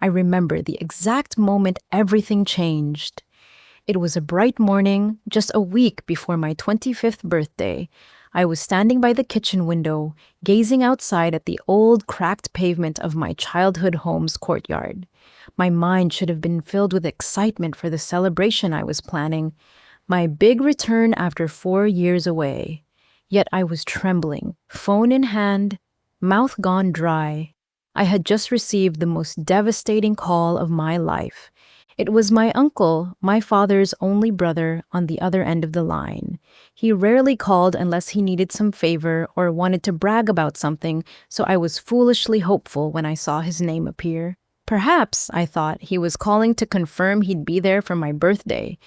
I remember the exact moment everything changed. It was a bright morning, just a week before my 25th birthday. I was standing by the kitchen window, gazing outside at the old, cracked pavement of my childhood home's courtyard. My mind should have been filled with excitement for the celebration I was planning, my big return after 4 years away. Yet I was trembling, phone in hand, mouth gone dry. I had just received the most devastating call of my life. It was my uncle, my father's only brother, on the other end of the line. He rarely called unless he needed some favor or wanted to brag about something, so I was foolishly hopeful when I saw his name appear. Perhaps, I thought, he was calling to confirm he'd be there for my birthday.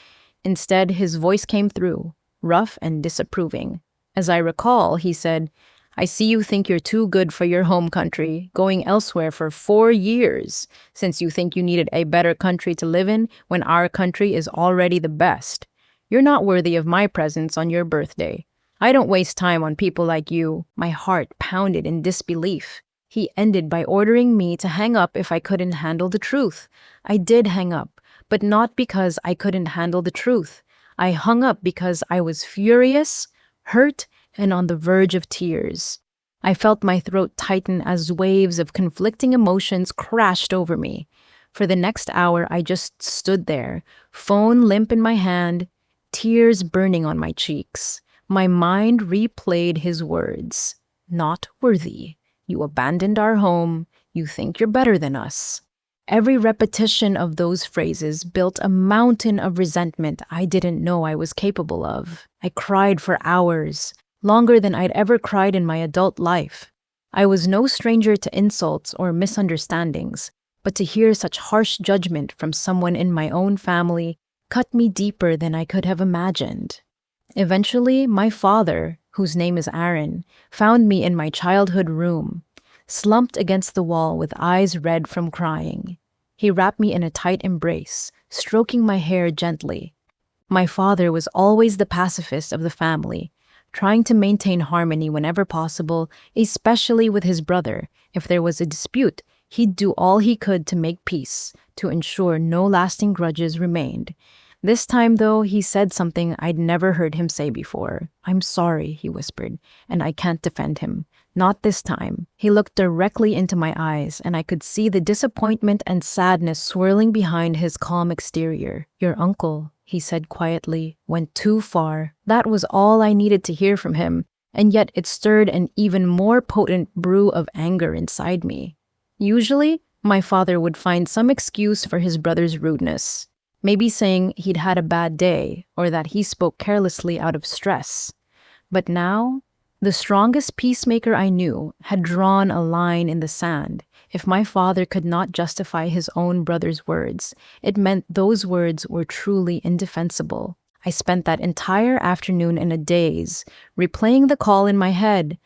Instead, his voice came through, rough and disapproving. As I recall, he said, "I see you think you're too good for your home country, going elsewhere for 4 years, since you think you needed a better country to live in when our country is already the best. You're not worthy of my presence on your birthday. I don't waste time on people like you." My heart pounded in disbelief. He ended by ordering me to hang up if I couldn't handle the truth. I did hang up, but not because I couldn't handle the truth. I hung up because I was furious, hurt, and on the verge of tears. I felt my throat tighten as waves of conflicting emotions crashed over me. For the next hour, I just stood there, phone limp in my hand, tears burning on my cheeks. My mind replayed his words. "Not worthy. You abandoned our home. You think you're better than us." Every repetition of those phrases built a mountain of resentment I didn't know I was capable of. I cried for hours, longer than I'd ever cried in my adult life. I was no stranger to insults or misunderstandings, but to hear such harsh judgment from someone in my own family cut me deeper than I could have imagined. Eventually, my father, whose name is Aaron, found me in my childhood room, slumped against the wall with eyes red from crying. He wrapped me in a tight embrace, stroking my hair gently. My father was always the pacifist of the family, trying to maintain harmony whenever possible, especially with his brother. If there was a dispute, he'd do all he could to make peace, to ensure no lasting grudges remained. This time, though, he said something I'd never heard him say before. "I'm sorry," he whispered, "and I can't defend him. Not this time." He looked directly into my eyes, and I could see the disappointment and sadness swirling behind his calm exterior. "Your uncle," he said quietly, "went too far." That was all I needed to hear from him, and yet it stirred an even more potent brew of anger inside me. Usually, my father would find some excuse for his brother's rudeness. Maybe saying he'd had a bad day or that he spoke carelessly out of stress. But now, the strongest peacemaker I knew had drawn a line in the sand. If my father could not justify his own brother's words, it meant those words were truly indefensible. I spent that entire afternoon in a daze, replaying the call in my head.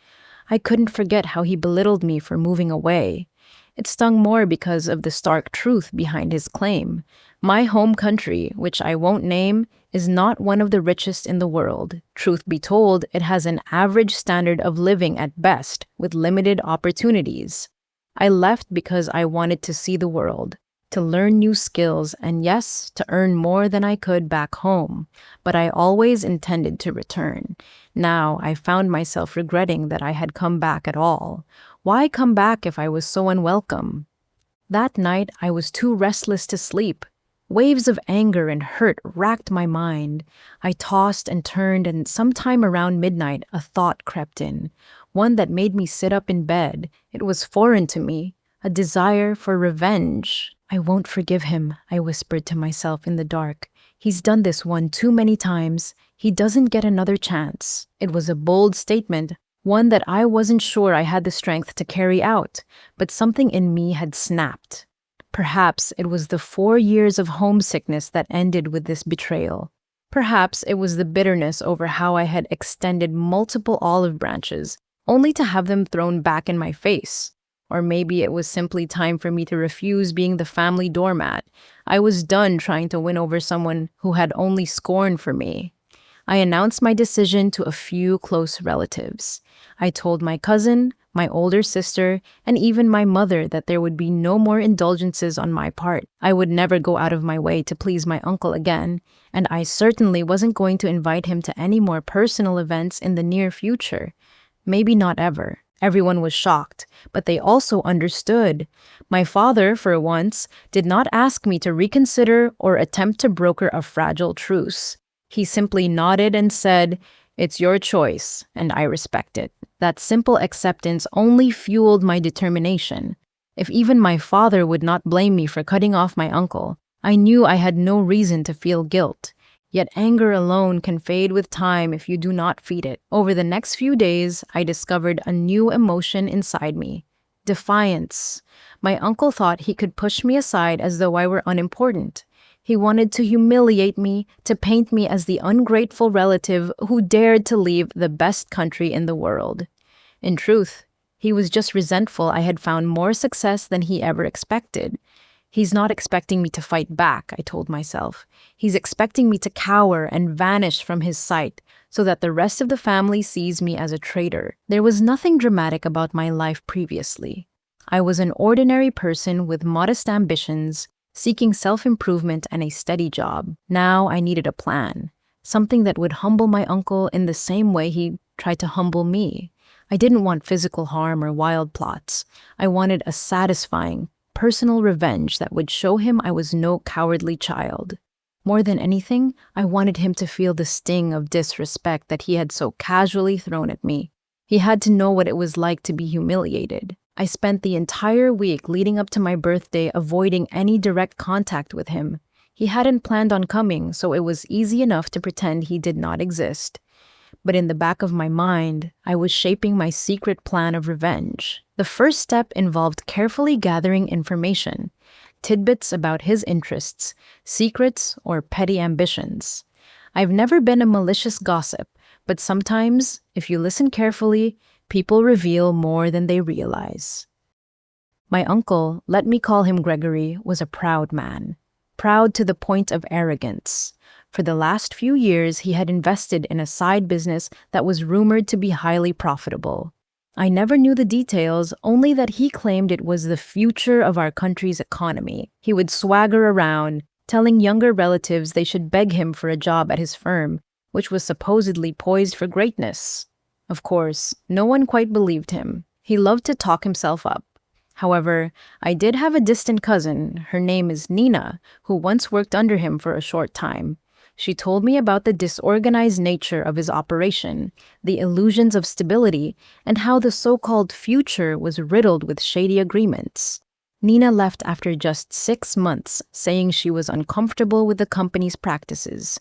I couldn't forget how he belittled me for moving away. It stung more because of the stark truth behind his claim. My home country, which I won't name, is not one of the richest in the world. Truth be told, it has an average standard of living at best, with limited opportunities. I left because I wanted to see the world, to learn new skills, and yes, to earn more than I could back home. But I always intended to return. Now I found myself regretting that I had come back at all. Why come back if I was so unwelcome? That night, I was too restless to sleep. Waves of anger and hurt racked my mind. I tossed and turned, and sometime around midnight, a thought crept in, one that made me sit up in bed. It was foreign to me, a desire for revenge. "I won't forgive him," I whispered to myself in the dark. "He's done this one too many times. He doesn't get another chance." It was a bold statement, one that I wasn't sure I had the strength to carry out, but something in me had snapped. Perhaps it was the 4 years of homesickness that ended with this betrayal. Perhaps it was the bitterness over how I had extended multiple olive branches, only to have them thrown back in my face. Or maybe it was simply time for me to refuse being the family doormat. I was done trying to win over someone who had only scorn for me. I announced my decision to a few close relatives. I told my cousin, my older sister, and even my mother that there would be no more indulgences on my part. I would never go out of my way to please my uncle again, and I certainly wasn't going to invite him to any more personal events in the near future. Maybe not ever. Everyone was shocked, but they also understood. My father, for once, did not ask me to reconsider or attempt to broker a fragile truce. He simply nodded and said, "It's your choice, and I respect it." That simple acceptance only fueled my determination. If even my father would not blame me for cutting off my uncle, I knew I had no reason to feel guilt. Yet anger alone can fade with time if you do not feed it. Over the next few days, I discovered a new emotion inside me: defiance. My uncle thought he could push me aside as though I were unimportant. He wanted to humiliate me, to paint me as the ungrateful relative who dared to leave the best country in the world. In truth, he was just resentful I had found more success than he ever expected. He's not expecting me to fight back, I told myself. He's expecting me to cower and vanish from his sight so that the rest of the family sees me as a traitor. There was nothing dramatic about my life previously. I was an ordinary person with modest ambitions, seeking self-improvement and a steady job. Now I needed a plan, something that would humble my uncle in the same way he tried to humble me. I didn't want physical harm or wild plots. I wanted a satisfying, personal revenge that would show him I was no cowardly child. More than anything, I wanted him to feel the sting of disrespect that he had so casually thrown at me. He had to know what it was like to be humiliated. I spent the entire week leading up to my birthday avoiding any direct contact with him. He hadn't planned on coming, so it was easy enough to pretend he did not exist. But in the back of my mind, I was shaping my secret plan of revenge. The first step involved carefully gathering information, tidbits about his interests, secrets, or petty ambitions. I've never been a malicious gossip, but sometimes, if you listen carefully, people reveal more than they realize. My uncle, let me call him Gregory, was a proud man. Proud to the point of arrogance. For the last few years, he had invested in a side business that was rumored to be highly profitable. I never knew the details, only that he claimed it was the future of our country's economy. He would swagger around, telling younger relatives they should beg him for a job at his firm, which was supposedly poised for greatness. Of course, no one quite believed him. He loved to talk himself up. However, I did have a distant cousin, her name is Nina, who once worked under him for a short time. She told me about the disorganized nature of his operation, the illusions of stability, and how the so-called future was riddled with shady agreements. Nina left after just 6 months, saying she was uncomfortable with the company's practices.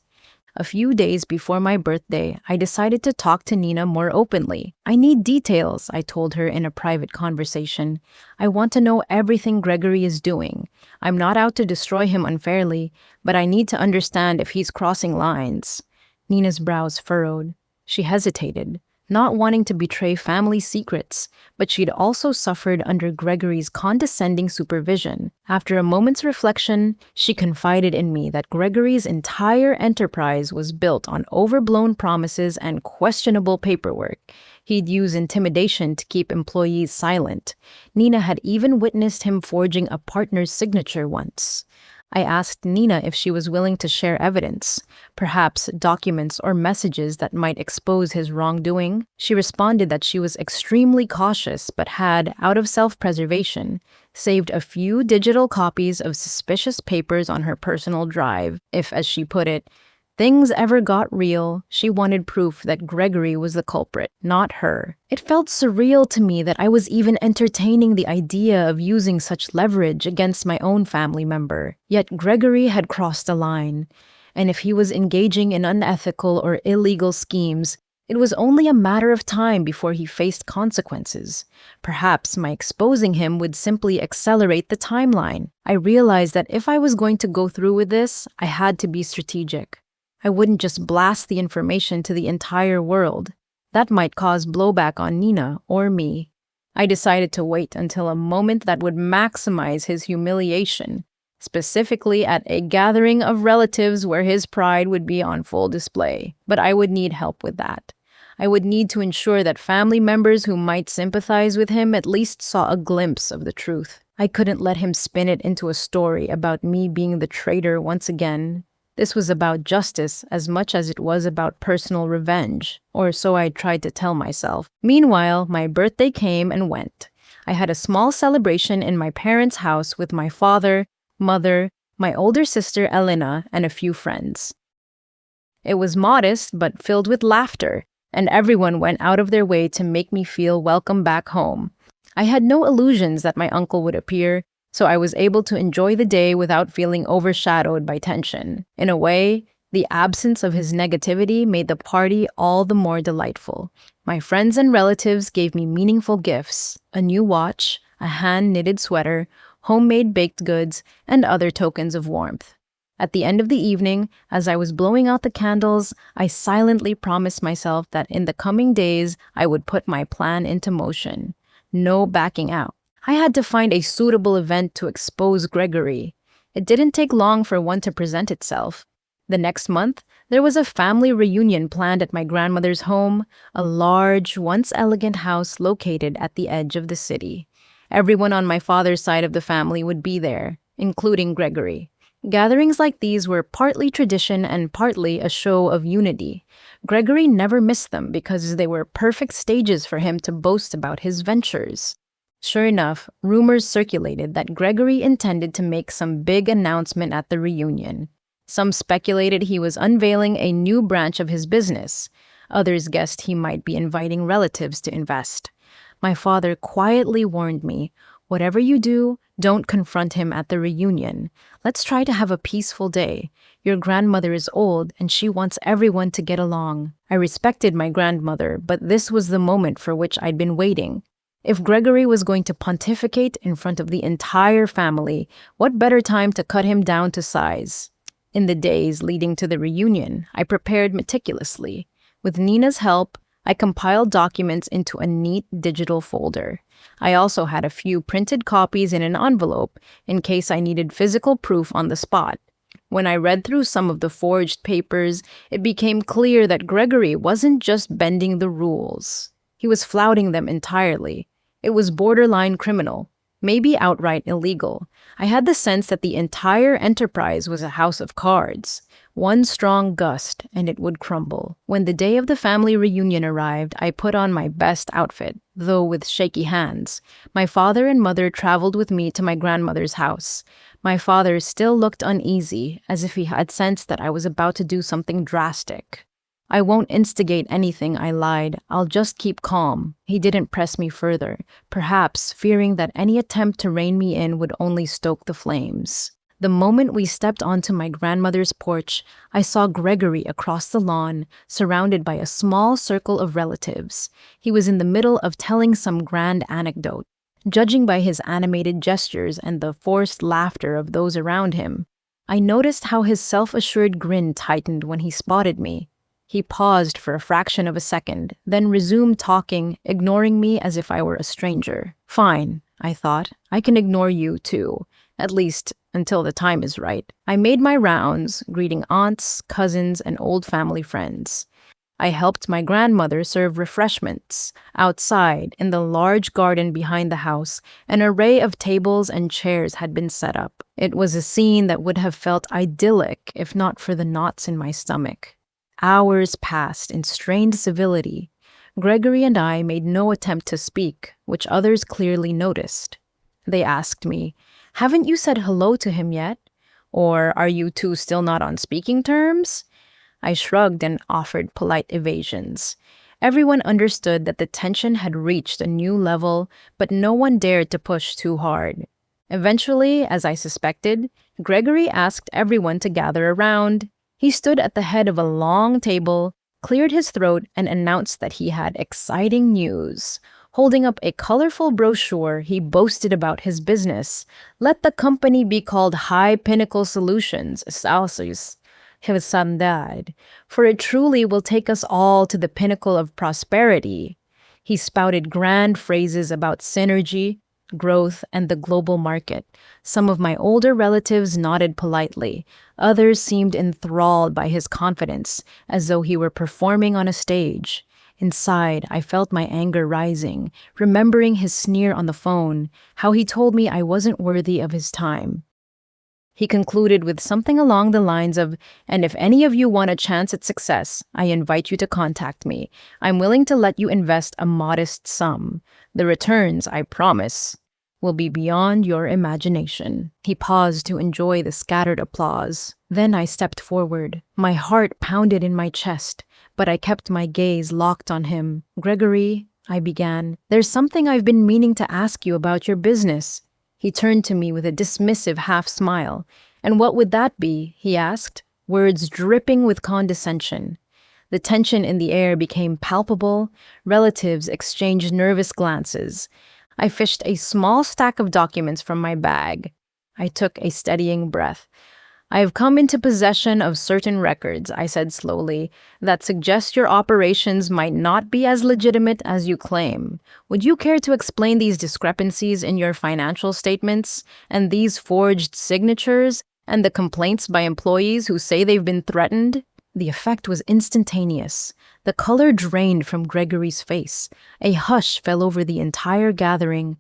A few days before my birthday, I decided to talk to Nina more openly. "I need details," I told her in a private conversation. "I want to know everything Gregory is doing. I'm not out to destroy him unfairly, but I need to understand if he's crossing lines." Nina's brows furrowed. She hesitated, not wanting to betray family secrets, but she'd also suffered under Gregory's condescending supervision. After a moment's reflection, she confided in me that Gregory's entire enterprise was built on overblown promises and questionable paperwork. He'd use intimidation to keep employees silent. Nina had even witnessed him forging a partner's signature once. I asked Nina if she was willing to share evidence, perhaps documents or messages that might expose his wrongdoing. She responded that she was extremely cautious but had, out of self-preservation, saved a few digital copies of suspicious papers on her personal drive. If, as she put it, things ever got real, she wanted proof that Gregory was the culprit, not her. It felt surreal to me that I was even entertaining the idea of using such leverage against my own family member. Yet Gregory had crossed a line, and if he was engaging in unethical or illegal schemes, it was only a matter of time before he faced consequences. Perhaps my exposing him would simply accelerate the timeline. I realized that if I was going to go through with this, I had to be strategic. I wouldn't just blast the information to the entire world. That might cause blowback on Nina or me. I decided to wait until a moment that would maximize his humiliation, specifically at a gathering of relatives where his pride would be on full display. But I would need help with that. I would need to ensure that family members who might sympathize with him at least saw a glimpse of the truth. I couldn't let him spin it into a story about me being the traitor once again. This was about justice as much as it was about personal revenge, or so I tried to tell myself. Meanwhile, my birthday came and went. I had a small celebration in my parents' house with my father, mother, my older sister Elena, and a few friends. It was modest but filled with laughter, and everyone went out of their way to make me feel welcome back home. I had no illusions that my uncle would appear, so I was able to enjoy the day without feeling overshadowed by tension. In a way, the absence of his negativity made the party all the more delightful. My friends and relatives gave me meaningful gifts: a new watch, a hand-knitted sweater, homemade baked goods, and other tokens of warmth. At the end of the evening, as I was blowing out the candles, I silently promised myself that in the coming days I would put my plan into motion. No backing out. I had to find a suitable event to expose Gregory. It didn't take long for one to present itself. The next month, there was a family reunion planned at my grandmother's home, a large, once elegant house located at the edge of the city. Everyone on my father's side of the family would be there, including Gregory. Gatherings like these were partly tradition and partly a show of unity. Gregory never missed them because they were perfect stages for him to boast about his ventures. Sure enough, rumors circulated that Gregory intended to make some big announcement at the reunion. Some speculated he was unveiling a new branch of his business. Others guessed he might be inviting relatives to invest. My father quietly warned me, "Whatever you do, don't confront him at the reunion. Let's try to have a peaceful day. Your grandmother is old and she wants everyone to get along." I respected my grandmother, but this was the moment for which I'd been waiting. If Gregory was going to pontificate in front of the entire family, what better time to cut him down to size? In the days leading to the reunion, I prepared meticulously. With Nina's help, I compiled documents into a neat digital folder. I also had a few printed copies in an envelope in case I needed physical proof on the spot. When I read through some of the forged papers, it became clear that Gregory wasn't just bending the rules. He was flouting them entirely. It was borderline criminal, maybe outright illegal. I had the sense that the entire enterprise was a house of cards. One strong gust, and it would crumble. When the day of the family reunion arrived, I put on my best outfit, though with shaky hands. My father and mother traveled with me to my grandmother's house. My father still looked uneasy, as if he had sensed that I was about to do something drastic. "I won't instigate anything," I lied. "I'll just keep calm." He didn't press me further, perhaps fearing that any attempt to rein me in would only stoke the flames. The moment we stepped onto my grandmother's porch, I saw Gregory across the lawn, surrounded by a small circle of relatives. He was in the middle of telling some grand anecdote. Judging by his animated gestures and the forced laughter of those around him, I noticed how his self-assured grin tightened when he spotted me. He paused for a fraction of a second, then resumed talking, ignoring me as if I were a stranger. Fine, I thought. I can ignore you too, at least until the time is right. I made my rounds, greeting aunts, cousins, and old family friends. I helped my grandmother serve refreshments. Outside, in the large garden behind the house, an array of tables and chairs had been set up. It was a scene that would have felt idyllic if not for the knots in my stomach. Hours passed in strained civility. Gregory and I made no attempt to speak, which others clearly noticed. They asked me, "Haven't you said hello to him yet? Or are you two still not on speaking terms?" I shrugged and offered polite evasions. Everyone understood that the tension had reached a new level, but no one dared to push too hard. Eventually, as I suspected, Gregory asked everyone to gather around. He stood at the head of a long table, cleared his throat, and announced that he had exciting news. Holding up a colorful brochure, he boasted about his business. "Let the company be called High Pinnacle Solutions, Salsis, Hivsandad, for it truly will take us all to the pinnacle of prosperity." He spouted grand phrases about synergy, growth, and the global market. Some of my older relatives nodded politely. Others seemed enthralled by his confidence, as though he were performing on a stage. Inside, I felt my anger rising, remembering his sneer on the phone, how he told me I wasn't worthy of his time. He concluded with something along the lines of, "And if any of you want a chance at success, I invite you to contact me. I'm willing to let you invest a modest sum. The returns, I promise, will be beyond your imagination." He paused to enjoy the scattered applause. Then I stepped forward. My heart pounded in my chest, but I kept my gaze locked on him. "Gregory," I began, "there's something I've been meaning to ask you about your business." He turned to me with a dismissive half smile. "And what would that be?" he asked, words dripping with condescension. The tension in the air became palpable. Relatives exchanged nervous glances. I fished a small stack of documents from my bag. I took a steadying breath. "I have come into possession of certain records," I said slowly, "that suggest your operations might not be as legitimate as you claim. Would you care to explain these discrepancies in your financial statements, and these forged signatures, and the complaints by employees who say they've been threatened?" The effect was instantaneous. The color drained from Gregory's face. A hush fell over the entire gathering.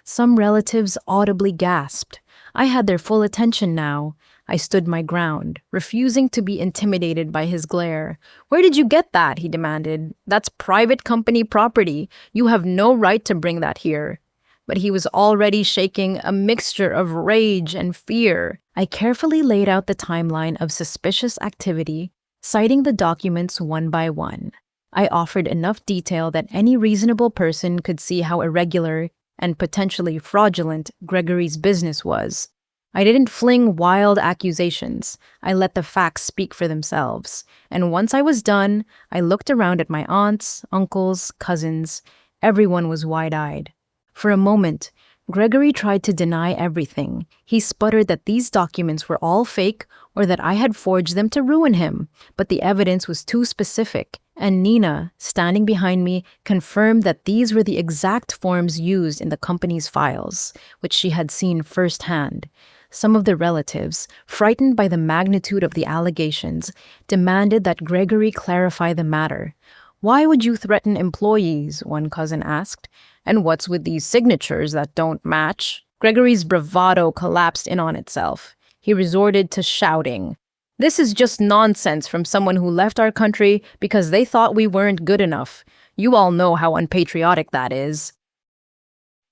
Some relatives audibly gasped. I had their full attention now. I stood my ground, refusing to be intimidated by his glare. "Where did you get that?" he demanded. "That's private company property. You have no right to bring that here." But he was already shaking, a mixture of rage and fear. I carefully laid out the timeline of suspicious activity, citing the documents one by one. I offered enough detail that any reasonable person could see how irregular and potentially fraudulent Gregory's business was. I didn't fling wild accusations. I let the facts speak for themselves. And once I was done, I looked around at my aunts, uncles, cousins. Everyone was wide-eyed. For a moment, Gregory tried to deny everything. He sputtered that these documents were all fake or that I had forged them to ruin him. But the evidence was too specific, and Nina, standing behind me, confirmed that these were the exact forms used in the company's files, which she had seen firsthand. Some of the relatives, frightened by the magnitude of the allegations, demanded that Gregory clarify the matter. "Why would you threaten employees?" one cousin asked. "And what's with these signatures that don't match?" Gregory's bravado collapsed in on itself. He resorted to shouting. "This is just nonsense from someone who left our country because they thought we weren't good enough. You all know how unpatriotic that is."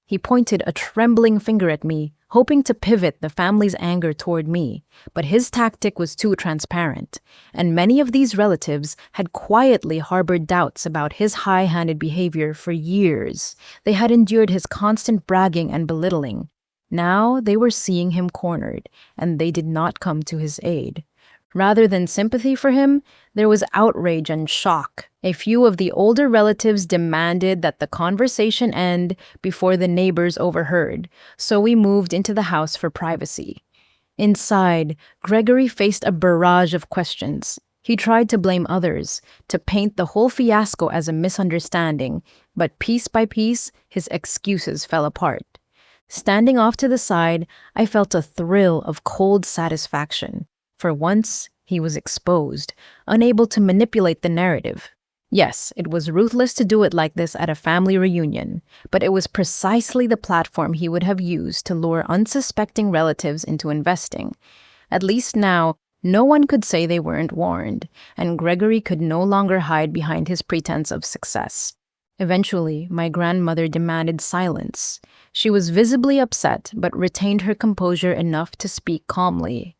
He pointed a trembling finger at me, hoping to pivot the family's anger toward me, but his tactic was too transparent, and many of these relatives had quietly harbored doubts about his high-handed behavior for years. They had endured his constant bragging and belittling. Now they were seeing him cornered, and they did not come to his aid. Rather than sympathy for him, there was outrage and shock. A few of the older relatives demanded that the conversation end before the neighbors overheard, so we moved into the house for privacy. Inside, Gregory faced a barrage of questions. He tried to blame others, to paint the whole fiasco as a misunderstanding, but piece by piece, his excuses fell apart. Standing off to the side, I felt a thrill of cold satisfaction. For once, he was exposed, unable to manipulate the narrative. Yes, it was ruthless to do it like this at a family reunion, but it was precisely the platform he would have used to lure unsuspecting relatives into investing. At least now, no one could say they weren't warned, and Gregory could no longer hide behind his pretense of success. Eventually, my grandmother demanded silence. She was visibly upset, but retained her composure enough to speak calmly.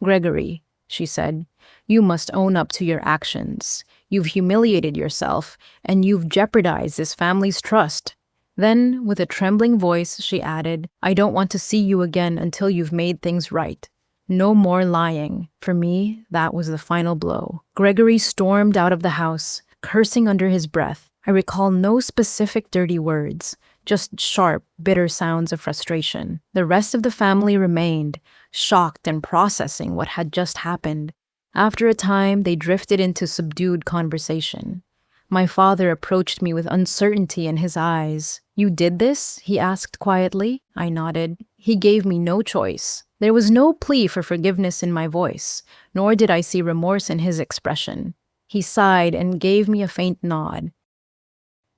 "Gregory," she said, "you must own up to your actions. You've humiliated yourself, and you've jeopardized this family's trust." Then, with a trembling voice, she added, "I don't want to see you again until you've made things right. No more lying." For me, that was the final blow. Gregory stormed out of the house, cursing under his breath. I recall no specific dirty words, just sharp, bitter sounds of frustration. The rest of the family remained, shocked and processing what had just happened. After a time, they drifted into subdued conversation. My father approached me with uncertainty in his eyes. "You did this?" he asked quietly. I nodded. He gave me no choice. There was no plea for forgiveness in my voice, nor did I see remorse in his expression. He sighed and gave me a faint nod.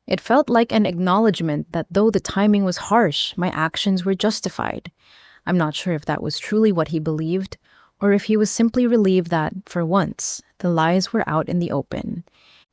It felt like an acknowledgement that though the timing was harsh, my actions were justified. I'm not sure if that was truly what he believed, or if he was simply relieved that, for once, the lies were out in the open.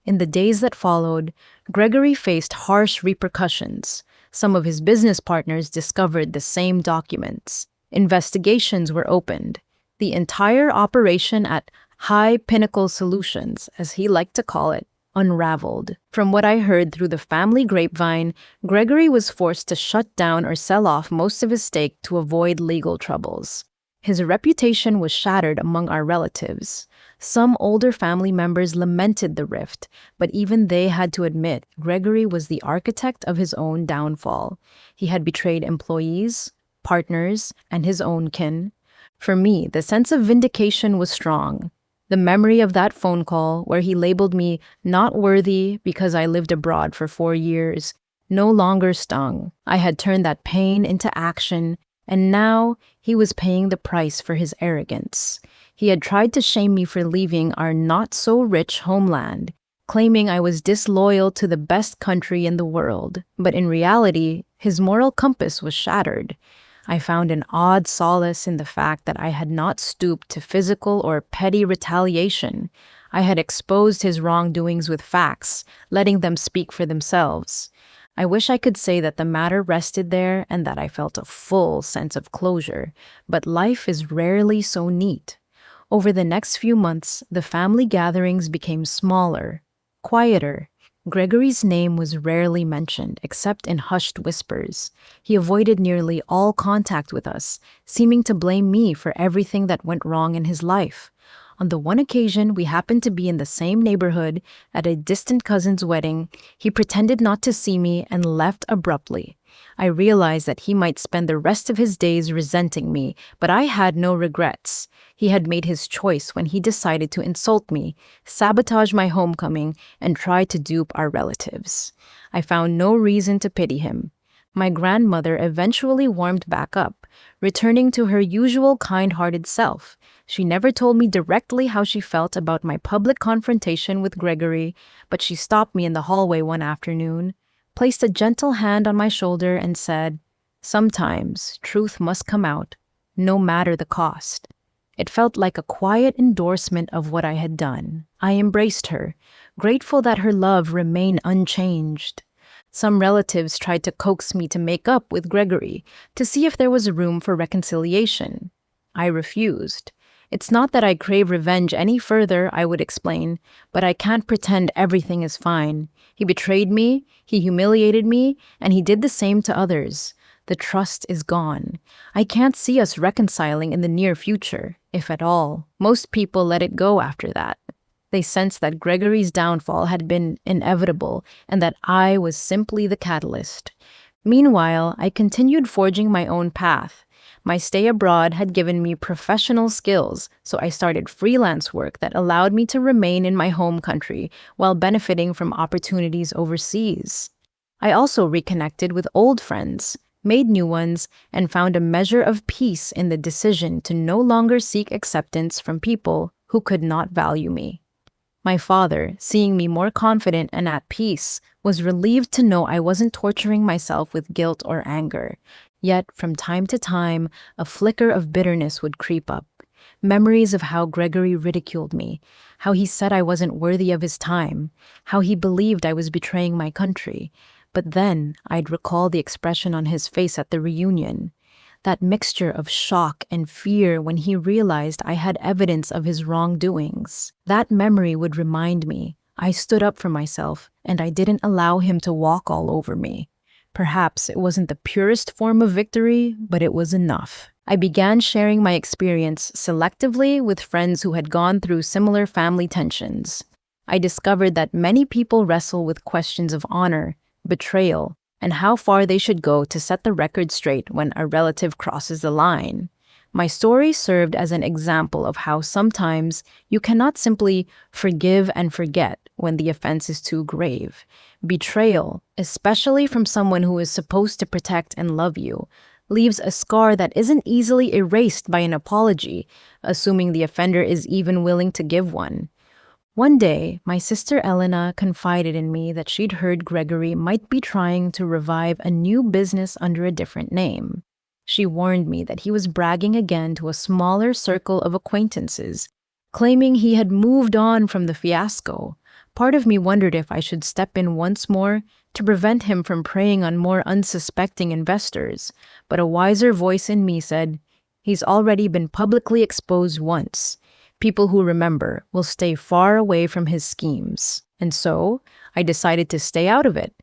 In the days that followed, Gregory faced harsh repercussions. Some of his business partners discovered the same documents. Investigations were opened. The entire operation at High Pinnacle Solutions, as he liked to call it, unraveled. From what I heard through the family grapevine, Gregory was forced to shut down or sell off most of his stake to avoid legal troubles. His reputation was shattered among our relatives. Some older family members lamented the rift, but even they had to admit Gregory was the architect of his own downfall. He had betrayed employees, partners, and his own kin. For me, the sense of vindication was strong. The memory of that phone call where he labeled me not worthy because I lived abroad for 4 years no longer stung. I had turned that pain into action, and now he was paying the price for his arrogance. He had tried to shame me for leaving our not-so-rich homeland, claiming I was disloyal to the best country in the world. But in reality, his moral compass was shattered. I found an odd solace in the fact that I had not stooped to physical or petty retaliation. I had exposed his wrongdoings with facts, letting them speak for themselves. I wish I could say that the matter rested there and that I felt a full sense of closure, but life is rarely so neat. Over the next few months, the family gatherings became smaller, quieter. Gregory's name was rarely mentioned, except in hushed whispers. He avoided nearly all contact with us, seeming to blame me for everything that went wrong in his life. On the one occasion we happened to be in the same neighborhood at a distant cousin's wedding, he pretended not to see me and left abruptly. I realized that he might spend the rest of his days resenting me, but I had no regrets. He had made his choice when he decided to insult me, sabotage my homecoming, and try to dupe our relatives. I found no reason to pity him. My grandmother eventually warmed back up, returning to her usual kind-hearted self. She never told me directly how she felt about my public confrontation with Gregory, but she stopped me in the hallway one afternoon, placed a gentle hand on my shoulder, and said, "Sometimes truth must come out, no matter the cost." It felt like a quiet endorsement of what I had done. I embraced her, grateful that her love remained unchanged. Some relatives tried to coax me to make up with Gregory, to see if there was room for reconciliation. I refused. It's not that I crave revenge any further, I would explain, but I can't pretend everything is fine. He betrayed me, he humiliated me, and he did the same to others. The trust is gone. I can't see us reconciling in the near future, if at all. Most people let it go after that. They sensed that Gregory's downfall had been inevitable and that I was simply the catalyst. Meanwhile, I continued forging my own path. My stay abroad had given me professional skills, so I started freelance work that allowed me to remain in my home country while benefiting from opportunities overseas. I also reconnected with old friends, made new ones, and found a measure of peace in the decision to no longer seek acceptance from people who could not value me. My father, seeing me more confident and at peace, was relieved to know I wasn't torturing myself with guilt or anger. Yet, from time to time, a flicker of bitterness would creep up. Memories of how Gregory ridiculed me, how he said I wasn't worthy of his time, how he believed I was betraying my country. But then I'd recall the expression on his face at the reunion. That mixture of shock and fear when he realized I had evidence of his wrongdoings. That memory would remind me I stood up for myself and I didn't allow him to walk all over me. Perhaps it wasn't the purest form of victory, but it was enough. I began sharing my experience selectively with friends who had gone through similar family tensions. I discovered that many people wrestle with questions of honor, betrayal, and how far they should go to set the record straight when a relative crosses the line. My story served as an example of how sometimes you cannot simply forgive and forget when the offense is too grave. Betrayal, especially from someone who is supposed to protect and love you, leaves a scar that isn't easily erased by an apology, assuming the offender is even willing to give one. One day, my sister Elena confided in me that she'd heard Gregory might be trying to revive a new business under a different name. She warned me that he was bragging again to a smaller circle of acquaintances, claiming he had moved on from the fiasco. Part of me wondered if I should step in once more to prevent him from preying on more unsuspecting investors, but a wiser voice in me said, "He's already been publicly exposed once. People who remember will stay far away from his schemes." And so, I decided to stay out of it.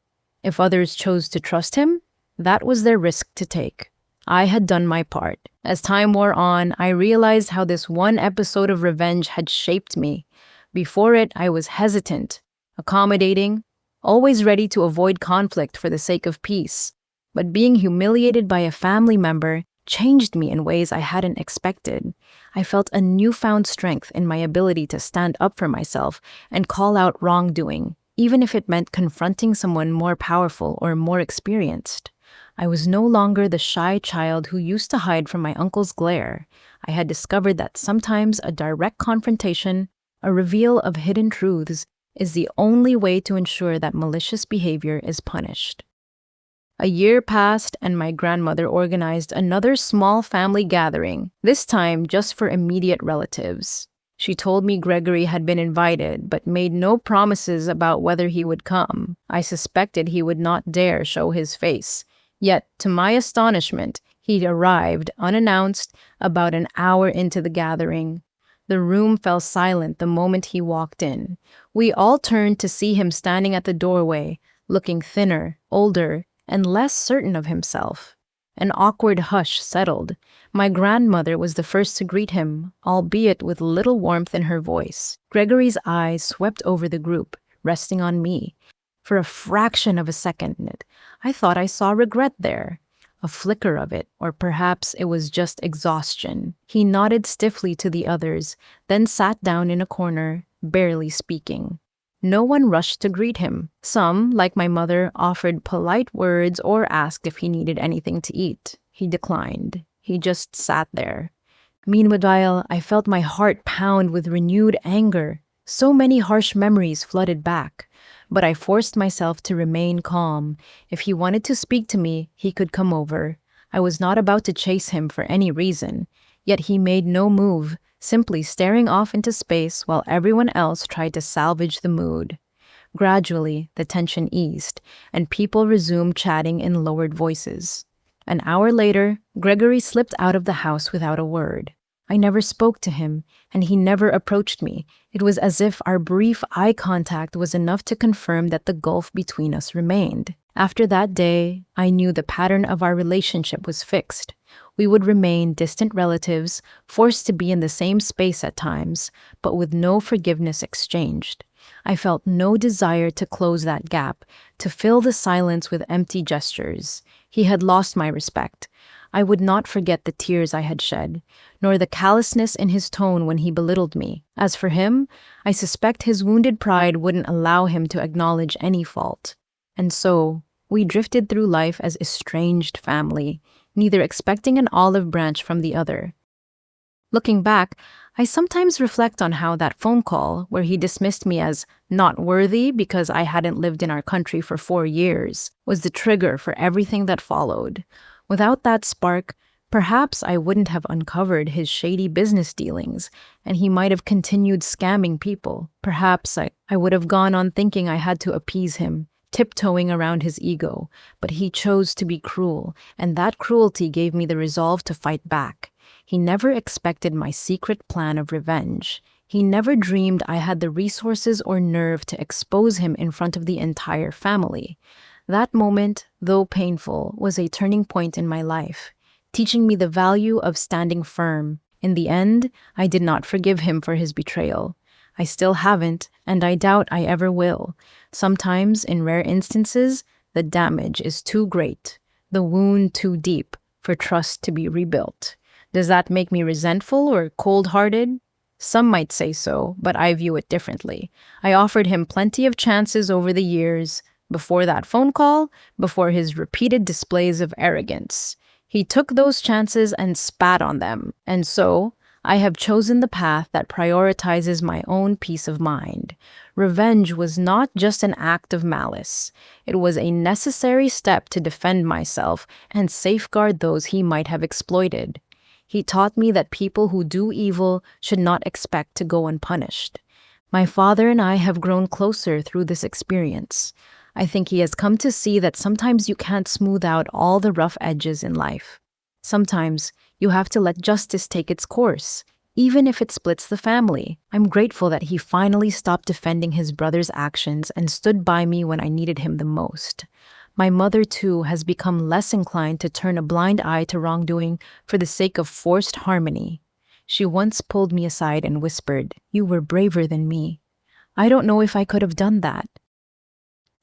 If others chose to trust him, that was their risk to take. I had done my part. As time wore on, I realized how this one episode of revenge had shaped me. Before it, I was hesitant, accommodating, always ready to avoid conflict for the sake of peace. But being humiliated by a family member changed me in ways I hadn't expected. I felt a newfound strength in my ability to stand up for myself and call out wrongdoing, even if it meant confronting someone more powerful or more experienced. I was no longer the shy child who used to hide from my uncle's glare. I had discovered that sometimes a direct confrontation, a reveal of hidden truths, is the only way to ensure that malicious behavior is punished. A year passed, and my grandmother organized another small family gathering, this time just for immediate relatives. She told me Gregory had been invited, but made no promises about whether he would come. I suspected he would not dare show his face. Yet, to my astonishment, he arrived unannounced about an hour into the gathering. The room fell silent the moment he walked in. We all turned to see him standing at the doorway, looking thinner, older, and less certain of himself. An awkward hush settled. My grandmother was the first to greet him, albeit with little warmth in her voice. Gregory's eyes swept over the group, resting on me. For a fraction of a second, I thought I saw regret there. A flicker of it, or perhaps it was just exhaustion. He nodded stiffly to the others, then sat down in a corner, barely speaking. No one rushed to greet him. Some, like my mother, offered polite words or asked if he needed anything to eat. He declined. He just sat there. Meanwhile, I felt my heart pound with renewed anger. So many harsh memories flooded back. But I forced myself to remain calm. If he wanted to speak to me, he could come over. I was not about to chase him for any reason. Yet he made no move, simply staring off into space while everyone else tried to salvage the mood. Gradually, the tension eased, and people resumed chatting in lowered voices. An hour later, Gregory slipped out of the house without a word. I never spoke to him, and he never approached me. It was as if our brief eye contact was enough to confirm that the gulf between us remained. After that day, I knew the pattern of our relationship was fixed. We would remain distant relatives, forced to be in the same space at times, but with no forgiveness exchanged. I felt no desire to close that gap, to fill the silence with empty gestures. He had lost my respect. I would not forget the tears I had shed, nor the callousness in his tone when he belittled me. As for him, I suspect his wounded pride wouldn't allow him to acknowledge any fault. And so, we drifted through life as estranged family, neither expecting an olive branch from the other. Looking back, I sometimes reflect on how that phone call, where he dismissed me as not worthy because I hadn't lived in our country for 4 years, was the trigger for everything that followed. Without that spark, perhaps I wouldn't have uncovered his shady business dealings, and he might have continued scamming people. Perhaps I would have gone on thinking I had to appease him, tiptoeing around his ego, but he chose to be cruel, and that cruelty gave me the resolve to fight back. He never expected my secret plan of revenge. He never dreamed I had the resources or nerve to expose him in front of the entire family. That moment, though painful, was a turning point in my life, teaching me the value of standing firm. In the end, I did not forgive him for his betrayal. I still haven't, and I doubt I ever will. Sometimes, in rare instances, the damage is too great, the wound too deep, for trust to be rebuilt. Does that make me resentful or cold-hearted? Some might say so, but I view it differently. I offered him plenty of chances over the years, before that phone call, before his repeated displays of arrogance. He took those chances and spat on them, and so I have chosen the path that prioritizes my own peace of mind. Revenge was not just an act of malice, it was a necessary step to defend myself and safeguard those he might have exploited. He taught me that people who do evil should not expect to go unpunished. My father and I have grown closer through this experience. I think he has come to see that sometimes you can't smooth out all the rough edges in life. Sometimes you have to let justice take its course, even if it splits the family. I'm grateful that he finally stopped defending his brother's actions and stood by me when I needed him the most. My mother, too, has become less inclined to turn a blind eye to wrongdoing for the sake of forced harmony. She once pulled me aside and whispered, "You were braver than me." I don't know if I could have done that.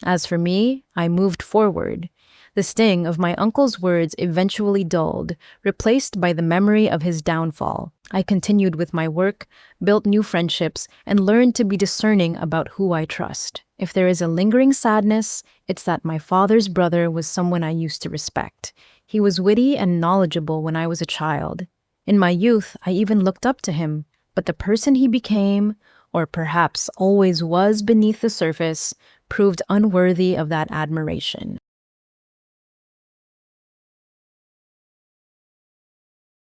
As for me, I moved forward. The sting of my uncle's words eventually dulled, replaced by the memory of his downfall. I continued with my work, built new friendships, and learned to be discerning about who I trust. If there is a lingering sadness, it's that my father's brother was someone I used to respect. He was witty and knowledgeable when I was a child. In my youth, I even looked up to him, but the person he became, or perhaps always was beneath the surface, proved unworthy of that admiration.